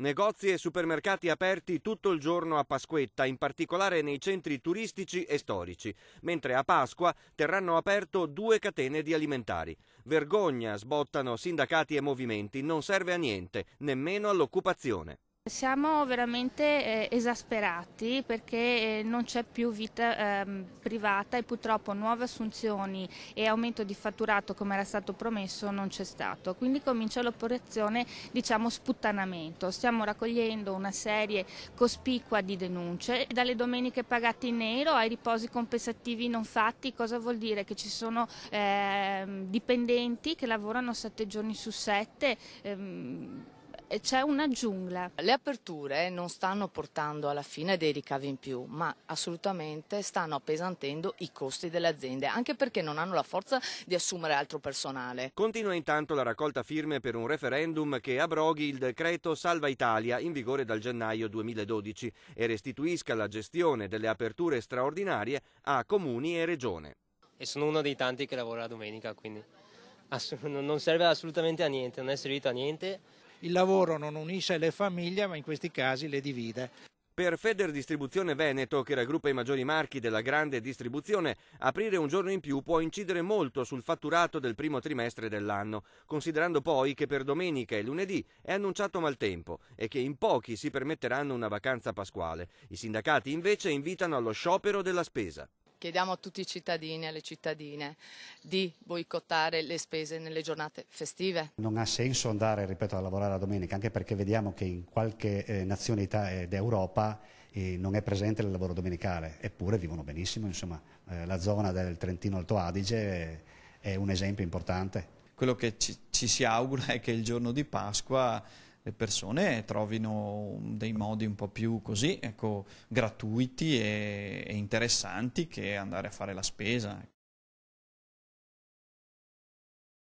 Negozi e supermercati aperti tutto il giorno a Pasquetta, in particolare nei centri turistici e storici, mentre a Pasqua terranno aperto 2 catene di alimentari. Vergogna, sbottano sindacati e movimenti, non serve a niente, nemmeno all'occupazione. Siamo veramente esasperati perché non c'è più vita privata e purtroppo nuove assunzioni e aumento di fatturato come era stato promesso non c'è stato. Quindi comincia l'operazione, diciamo, sputtanamento. Stiamo raccogliendo una serie cospicua di denunce, dalle domeniche pagate in nero ai riposi compensativi non fatti. Cosa vuol dire? Che ci sono dipendenti che lavorano 7 giorni su 7. C'è una giungla. Le aperture non stanno portando alla fine dei ricavi in più, ma assolutamente stanno appesantendo i costi delle aziende, anche perché non hanno la forza di assumere altro personale. Continua intanto la raccolta firme per un referendum che abroghi il decreto Salva Italia in vigore dal gennaio 2012 e restituisca la gestione delle aperture straordinarie a comuni e regione. E sono uno dei tanti che lavora la domenica, quindi non serve assolutamente a niente, non è servito a niente. Il lavoro non unisce le famiglie, ma in questi casi le divide. Per Federdistribuzione Veneto, che raggruppa i maggiori marchi della grande distribuzione, aprire un giorno in più può incidere molto sul fatturato del primo trimestre dell'anno, considerando poi che per domenica e lunedì è annunciato maltempo e che in pochi si permetteranno una vacanza pasquale. I sindacati invece invitano allo sciopero della spesa. Chiediamo a tutti i cittadini e alle cittadine di boicottare le spese nelle giornate festive. Non ha senso andare, ripeto, a lavorare la domenica, anche perché vediamo che in qualche nazione d'Europa non è presente il lavoro domenicale, eppure vivono benissimo. Insomma, la zona del Trentino Alto Adige è un esempio importante. Quello che ci si augura è che il giorno di Pasqua le persone trovino dei modi un po' più così, ecco, gratuiti e interessanti che andare a fare la spesa.